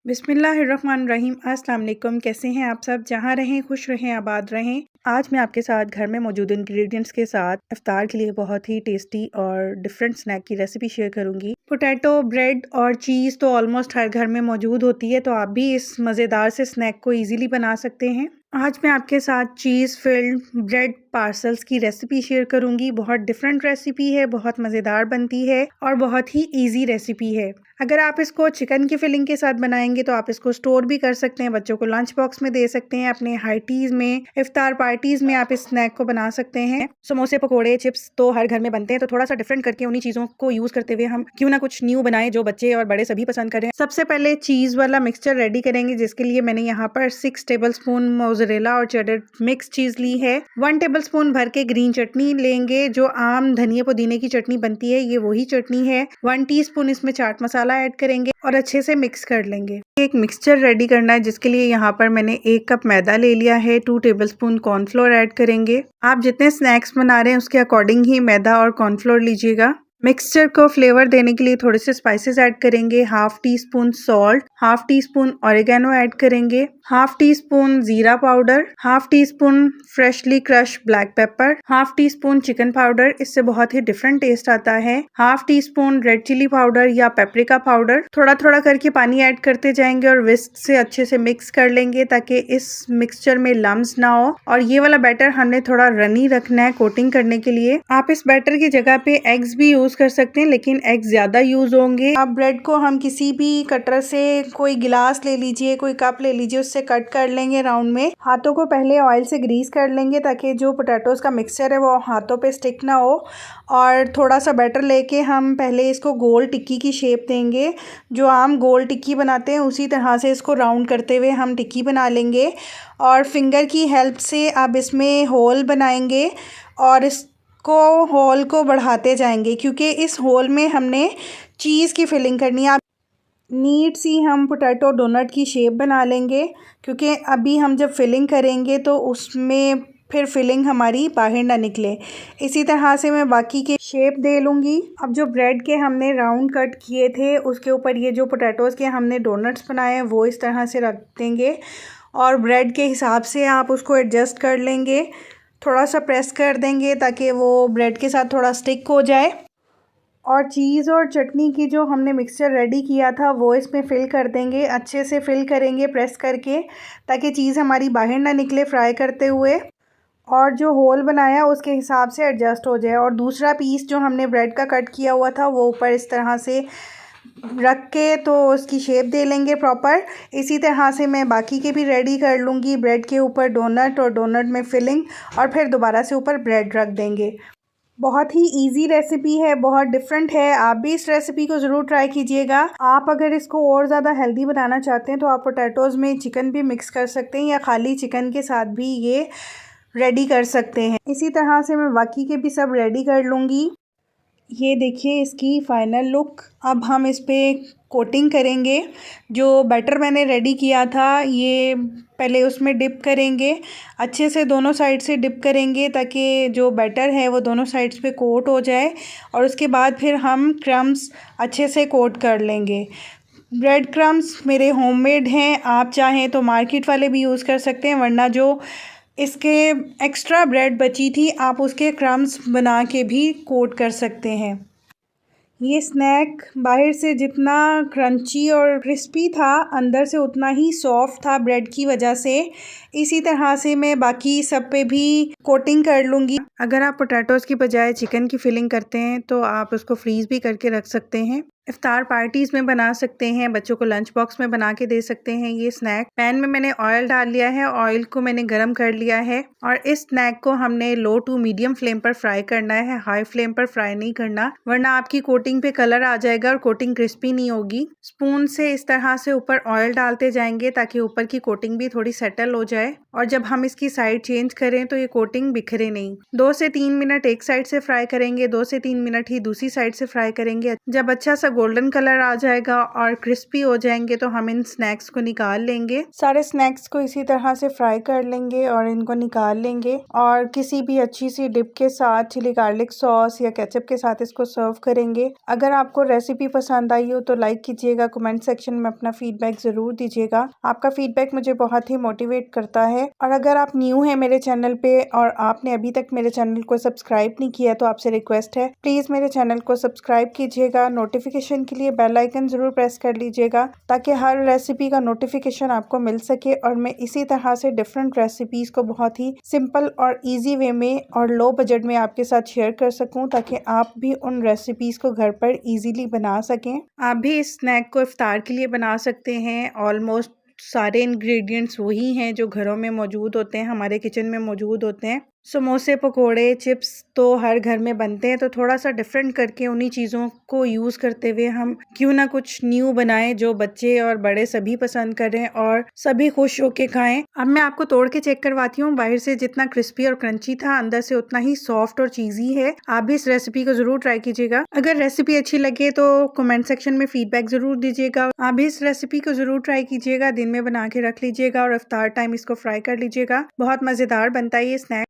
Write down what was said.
बिस्मिल्लाहिर्रहमानिर्रहीम। अस्सलाम वालेकुम। कैसे हैं आप सब? जहाँ रहें खुश रहें, आबाद रहें। आज मैं आपके साथ घर में मौजूद इंग्रेडिएंट्स के साथ इफ्तार के लिए बहुत ही टेस्टी और डिफरेंट स्नैक की रेसिपी शेयर करूंगी। पोटैटो, ब्रेड और चीज़ तो ऑलमोस्ट हर घर में मौजूद होती है, तो आप भी इस मज़ेदार से स्नैक को इजीली बना सकते हैं। आज मैं आपके साथ चीज़ फिल्ड ब्रेड पार्सल्स की रेसिपी शेयर करूंगी। बहुत डिफरेंट रेसिपी है, बहुत मज़ेदार बनती है और बहुत ही इजी रेसिपी है। अगर आप इसको चिकन की फिलिंग के साथ बनाएंगे तो आप इसको स्टोर भी कर सकते हैं, बच्चों को लंच बॉक्स में दे सकते हैं, अपने हार्टीज़ में, इफ्तार पार्टीज़ में आप इस स्नैक को बना सकते हैं। समोसे, पकोड़े, चिप्स तो हर घर में बनते हैं, तो थोड़ा सा डिफरेंट करके उन्हीं चीज़ों को यूज़ करते हुए हम क्यों ना कुछ न्यू बनाएं जो बच्चे और बड़े सभी पसंद करें। सबसे पहले चीज़ वाला मिक्सचर रेडी करेंगे, जिसके लिए मैंने यहाँ पर 6 टेबल स्पून मोज़रेला और चेडर मिक्स चीज़ ली है। 1 टेबल स्पून भर के ग्रीन चटनी लेंगे, जो आम धनिया पुदीने की चटनी बनती है, ये वही चटनी है। 1 टीस्पून इसमें चाट मसाला ऐड करेंगे और अच्छे से मिक्स कर लेंगे। एक मिक्सचर रेडी करना है, जिसके लिए यहाँ पर मैंने 1 कप मैदा ले लिया है। 2 टेबलस्पून कॉर्नफ्लोर ऐड करेंगे। आप जितने स्नैक्स बना रहे हैं उसके अकॉर्डिंग ही मैदा और कॉर्नफ्लोर लीजिएगा। मिक्सचर को फ्लेवर देने के लिए थोड़े से स्पाइसेस ऐड करेंगे। 1/2 teaspoon salt, 1/2 teaspoon oregano add करेंगे, 1/2 टीस्पून जीरा powder, 1/2 teaspoon freshly crush black pepper, 1/2 teaspoon chicken powder, इससे बहुत ही डिफरेंट टेस्ट आता है। 1/2 टीस्पून रेड चिली पाउडर या पेपरिका पाउडर। थोड़ा थोड़ा करके पानी ऐड करते जाएंगे और विस्क से अच्छे से मिक्स कर लेंगे, ताकि इस मिक्सचर में लम्स ना हो। और ये वाला बैटर हमने थोड़ा रनी रखना है कोटिंग करने के लिए। आप इस बैटर की जगह पे एग्स भी यूज कर सकते हैं, लेकिन एग्स ज्यादा यूज होंगे। अब ब्रेड को हम किसी भी कटर से, कोई गिलास ले लीजिए, कोई कप ले लीजिए, उससे कट कर लेंगे राउंड में। हाथों को पहले ऑयल से ग्रीस कर लेंगे, ताकि जो पोटैटोज का मिक्सचर है वो हाथों पे स्टिक ना हो। और थोड़ा सा बैटर लेके हम पहले इसको गोल टिक्की की शेप देंगे। जो आम गोल टिक्की बनाते हैं उसी तरह से इसको राउंड करते हुए हम टिक्की बना लेंगे। और फिंगर की हेल्प से अब इसमें होल बनाएंगे और इसको होल को बढ़ाते जाएंगे, क्योंकि इस होल में हमने चीज़ की फिलिंग करनी है। नीट सी हम पोटैटो डोनट की शेप बना लेंगे, क्योंकि अभी हम जब फिलिंग करेंगे तो उसमें फिर फिलिंग हमारी बाहर ना निकले। इसी तरह से मैं बाकी के शेप दे लूँगी। अब जो ब्रेड के हमने राउंड कट किए थे उसके ऊपर ये जो पोटैटोज़ के हमने डोनट्स बनाए हैं वो इस तरह से रख देंगे, और ब्रेड के हिसाब से आप उसको एडजस्ट कर लेंगे। थोड़ा सा प्रेस कर देंगे ताकि वो ब्रेड के साथ थोड़ा स्टिक हो जाए। और चीज़ और चटनी की जो हमने मिक्सचर रेडी किया था वो इसमें फिल कर देंगे। अच्छे से फिल करेंगे प्रेस करके, ताकि चीज़ हमारी बाहर ना निकले फ्राई करते हुए। और जो होल बनाया उसके हिसाब से एडजस्ट हो जाए। और दूसरा पीस जो हमने ब्रेड का कट किया हुआ था वो ऊपर इस तरह से रख के तो उसकी शेप दे लेंगे प्रॉपर। इसी तरह से मैं बाकी के भी रेडी कर लूँगी। ब्रेड के ऊपर डोनट और डोनट में फिलिंग, और फिर दोबारा से ऊपर ब्रेड रख देंगे। बहुत ही इजी रेसिपी है, बहुत डिफरेंट है। आप भी इस रेसिपी को ज़रूर ट्राई कीजिएगा। आप अगर इसको और ज़्यादा हेल्दी बनाना चाहते हैं तो आप पोटैटोज़ में चिकन भी मिक्स कर सकते हैं, या खाली चिकन के साथ भी ये रेडी कर सकते हैं। इसी तरह से मैं बाकी के भी सब रेडी कर लूँगी। ये देखिए इसकी फाइनल लुक। अब हम इस पर कोटिंग करेंगे। जो बैटर मैंने रेडी किया था ये पहले उसमें डिप करेंगे, अच्छे से दोनों साइड से डिप करेंगे, ताकि जो बैटर है वो दोनों साइड्स पे कोट हो जाए। और उसके बाद फिर हम क्रम्स अच्छे से कोट कर लेंगे। ब्रेड क्रम्स मेरे होममेड हैं, आप चाहें तो मार्केट वाले भी यूज़ कर सकते हैं, वरना जो इसके एक्स्ट्रा ब्रेड बची थी आप उसके क्रम्स बना के भी कोट कर सकते हैं। ये स्नैक बाहर से जितना क्रंची और क्रिस्पी था, अंदर से उतना ही सॉफ्ट था ब्रेड की वजह से। इसी तरह से मैं बाकी सब पे भी कोटिंग कर लूँगी। अगर आप पोटैटोज़ की बजाय चिकन की फिलिंग करते हैं तो आप उसको फ्रीज़ भी करके रख सकते हैं। इफ्तार पार्टीज़ में बना सकते हैं, बच्चों को लंच बॉक्स में बना के दे सकते हैं। ये स्नैक पैन में मैंने ऑयल डाल लिया है, ऑयल को मैंने गरम कर लिया है, और इस स्नैक को हमने लो टू मीडियम फ्लेम पर फ्राई करना है, हाई फ्लेम पर फ्राई नहीं करना, वरना आपकी कोटिंग पे कलर आ जाएगा और कोटिंग क्रिस्पी नहीं होगी। स्पून से इस तरह से ऊपर ऑयल डालते जाएंगे, ताकि ऊपर की कोटिंग भी थोड़ी सेटल हो जाए, और जब हम इसकी साइड चेंज करें तो ये कोटिंग बिखरे नहीं। 2 से 3 मिनट एक साइड से फ्राई करेंगे, 2 से 3 मिनट ही दूसरी साइड से फ्राई करेंगे। जब अच्छा सा गोल्डन कलर आ जाएगा और क्रिस्पी हो जाएंगे तो हम इन स्नैक्स को निकाल लेंगे। सारे स्नैक्स को इसी तरह से फ्राई कर लेंगे और इनको निकाल लेंगे और किसी भी अच्छी सी डिप के साथ चिली गार्लिक सॉस या केचप के साथ इसको सर्व करेंगे। अगर आपको रेसिपी पसंद आई हो तो लाइक कीजिएगा, कमेंट सेक्शन में अपना फीडबैक जरूर दीजिएगा। आपका फीडबैक मुझे बहुत ही मोटिवेट करता है। और अगर आप न्यू हैं मेरे चैनल पे और आपने अभी तक मेरे चैनल को सब्सक्राइब नहीं किया तो आपसे रिक्वेस्ट है, प्लीज मेरे चैनल को सब्सक्राइब कीजिएगा। नोटिफिकेशन के लिए बेल आइकन जरूर प्रेस कर लीजिएगा ताकि हर रेसिपी का नोटिफिकेशन आपको मिल सके और मैं इसी तरह से डिफरेंट रेसिपीज को बहुत ही सिंपल और इजी वे में और लो बजट में आपके साथ शेयर कर सकूं ताकि आप भी उन रेसिपीज को घर पर इजीली बना सकें। आप भी इस स्नैक को इफ्तार के लिए बना सकते हैं। ऑलमोस्ट सारे इंग्रेडिएंट्स वही हैं जो घरों में मौजूद होते हैं, हमारे किचन में मौजूद होते हैं। समोसे, पकोड़े, चिप्स तो हर घर में बनते हैं, तो थोड़ा सा डिफरेंट करके उन्हीं चीज़ों को यूज़ करते हुए हम क्यों ना कुछ न्यू बनाएं जो बच्चे और बड़े सभी पसंद करें और सभी खुश होके खाएं। अब मैं आपको तोड़ के चेक करवाती हूँ। बाहर से जितना क्रिस्पी और क्रंची था, अंदर से उतना ही सॉफ्ट और चीज़ी है। आप भी इस रेसिपी को ज़रूर ट्राई कीजिएगा। अगर रेसिपी अच्छी लगे तो कमेंट सेक्शन में फीडबैक ज़रूर दीजिएगा। आप भी इस रेसिपी को ज़रूर ट्राई कीजिएगा, दिन में बना के रख लीजिएगा और इफ्तार टाइम इसको फ्राई कर लीजिएगा। बहुत मज़ेदार बनता है ये स्नैक।